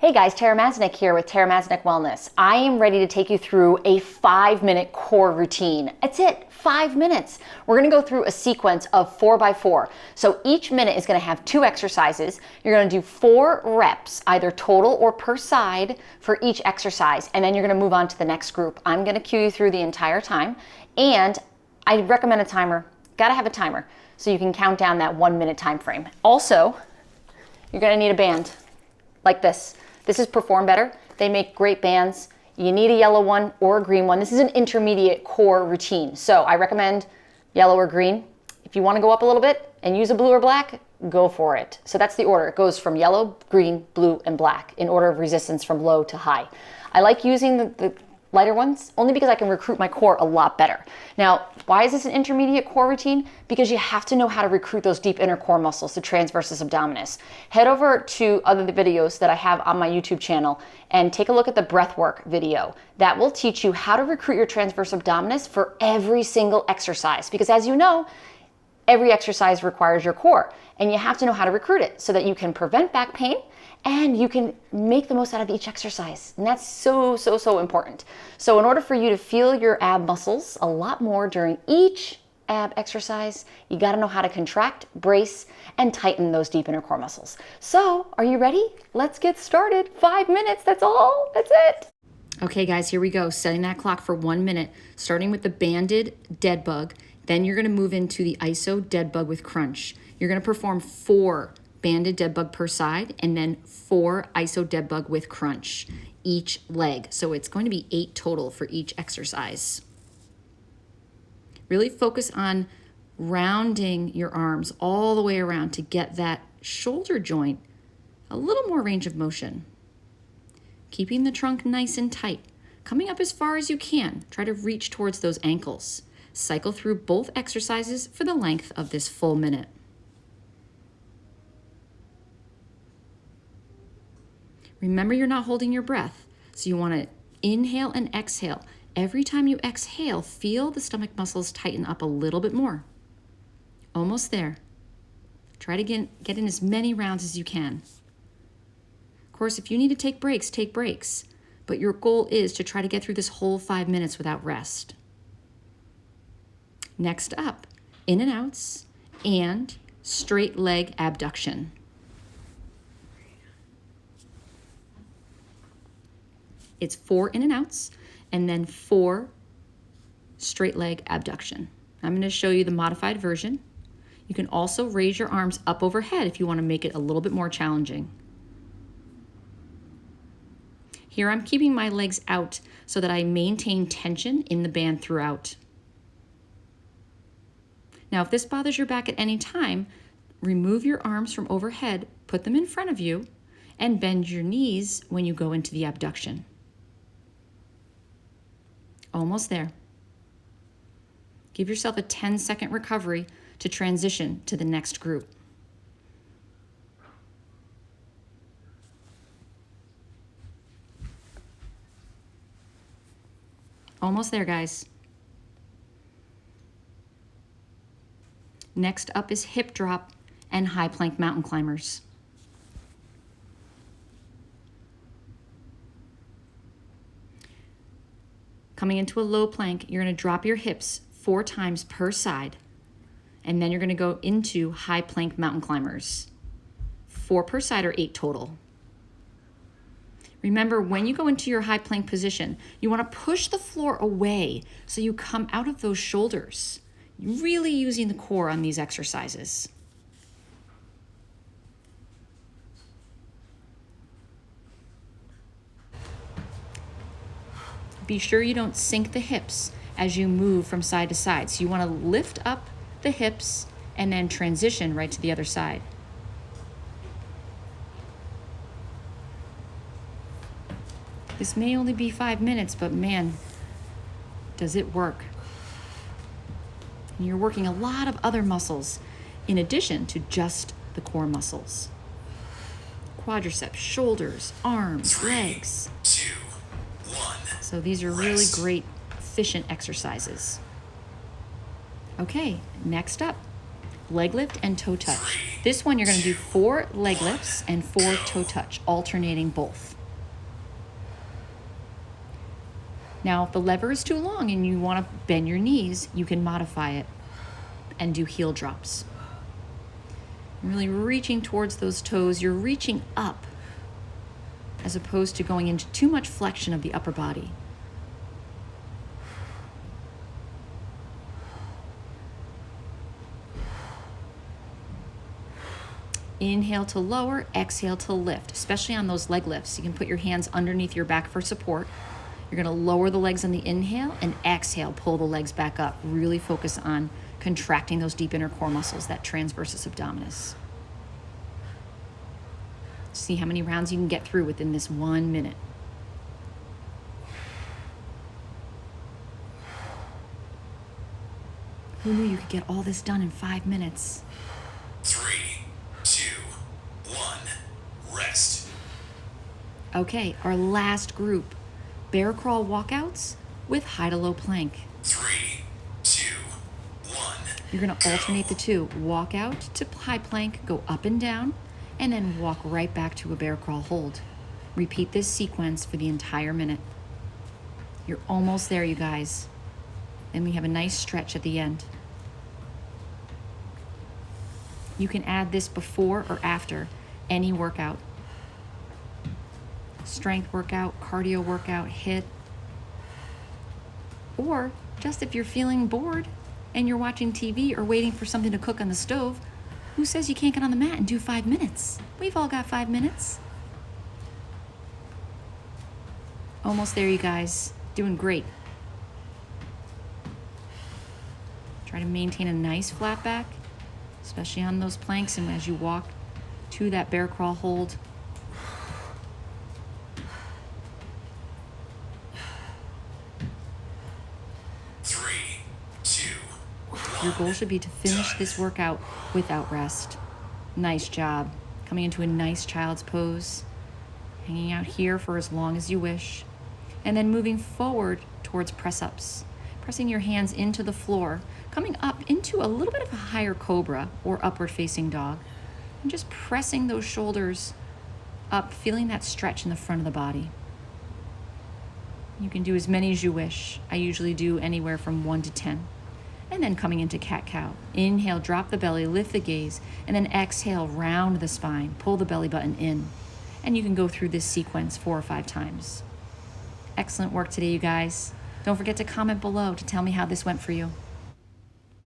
Hey guys, Tara Mazanec here with Tara Mazanec Wellness. I am ready to take you through a 5-minute core routine. That's it, 5 minutes. We're gonna go through a sequence of 4x4. So each minute is gonna have 2 exercises. You're gonna do 4 reps, either total or per side for each exercise, and then you're gonna move on to the next group. I'm gonna cue you through the entire time, and I recommend a timer. Gotta have a timer so you can count down that 1-minute time frame. Also, you're gonna need a band like this. This is Perform Better. They make great bands. You need a yellow one or a green one. This is an intermediate core routine. So I recommend yellow or green. If you want to go up a little bit and use a blue or black, go for it. So that's the order. It goes from yellow, green, blue, and black in order of resistance from low to high. I like using the lighter ones only because I can recruit my core a lot better. Now, why is this an intermediate core routine? Because you have to know how to recruit those deep inner core muscles, the transversus abdominis. Head over to other videos that I have on my YouTube channel and take a look at the breathwork video. That will teach you how to recruit your transversus abdominis for every single exercise. Because as you know, every exercise requires your core, and you have to know how to recruit it so that you can prevent back pain and you can make the most out of each exercise. And that's so important. So in order for you to feel your ab muscles a lot more during each ab exercise, you gotta know how to contract, brace, and tighten those deep inner core muscles. So are you ready? Let's get started. 5 minutes, that's all, that's it. Okay guys, here we go. Setting that clock for 1 minute, starting with the banded dead bug. Then you're gonna move into the ISO dead bug with crunch. You're gonna perform 4 banded dead bug per side and then 4 ISO dead bug with crunch each leg. So it's going to be 8 total for each exercise. Really focus on rounding your arms all the way around to get that shoulder joint a little more range of motion. Keeping the trunk nice and tight. Coming up as far as you can. Try to reach towards those ankles. Cycle through both exercises for the length of this full minute. Remember, you're not holding your breath, so you want to inhale and exhale. Every time you exhale, feel the stomach muscles tighten up a little bit more. Almost there. Try to get in as many rounds as you can. Of course, if you need to take breaks, but your goal is to try to get through this whole 5 minutes without rest. Next up, in and outs and straight leg abduction. It's 4 in and outs and then 4 straight leg abduction. I'm going to show you the modified version. You can also raise your arms up overhead if you want to make it a little bit more challenging. Here I'm keeping my legs out so that I maintain tension in the band throughout. Now, if this bothers your back at any time, remove your arms from overhead, put them in front of you, and bend your knees when you go into the abduction. Almost there. Give yourself a 10-second recovery to transition to the next group. Almost there, guys. Next up is hip drop and high plank mountain climbers. Coming into a low plank, you're going to drop your hips 4 times per side, and then you're going to go into high plank mountain climbers. 4 per side or 8 total. Remember, when you go into your high plank position, you want to push the floor away so you come out of those shoulders. Really using the core on these exercises. Be sure you don't sink the hips as you move from side to side. So you want to lift up the hips and then transition right to the other side. This may only be 5 minutes, but man, does it work. And you're working a lot of other muscles in addition to just the core muscles. Quadriceps, shoulders, arms, legs. 3, 2, 1. So these are really great, efficient exercises. Okay, next up, leg lift and toe touch. This one you're going to do 4 leg lifts and 4 toe touch, alternating both. Now, if the lever is too long and you want to bend your knees, you can modify it and do heel drops. Really reaching towards those toes, you're reaching up as opposed to going into too much flexion of the upper body. Inhale to lower, exhale to lift, especially on those leg lifts. You can put your hands underneath your back for support. You're going to lower the legs on the inhale and exhale, pull the legs back up. Really focus on contracting those deep inner core muscles, that transversus abdominis. See how many rounds you can get through within this 1 minute. Who knew you could get all this done in 5 minutes? 3, 2, 1, rest. Okay, our last group. Bear crawl walkouts with high to low plank. 3, 2, 1. You're going to alternate the two. Walk out to high plank, go up and down, and then walk right back to a bear crawl hold. Repeat this sequence for the entire minute. You're almost there, you guys. Then we have a nice stretch at the end. You can add this before or after any workout. Strength workout, cardio workout, HIIT, or just if you're feeling bored and you're watching TV or waiting for something to cook on the stove, who says you can't get on the mat and do 5 minutes? We've all got 5 minutes. Almost there, you guys. Doing great. Try to maintain a nice flat back, especially on those planks and as you walk to that bear crawl hold. Your goal should be to finish this workout without rest. Nice job. Coming into a nice child's pose. Hanging out here for as long as you wish. And then moving forward towards press-ups. Pressing your hands into the floor. Coming up into a little bit of a higher cobra or upward facing dog. And just pressing those shoulders up, feeling that stretch in the front of the body. You can do as many as you wish. I usually do anywhere from 1 to 10. And then coming into cat-cow. Inhale, drop the belly, lift the gaze, and then exhale, round the spine, pull the belly button in. And you can go through this sequence 4 or 5 times. Excellent work today, you guys. Don't forget to comment below to tell me how this went for you.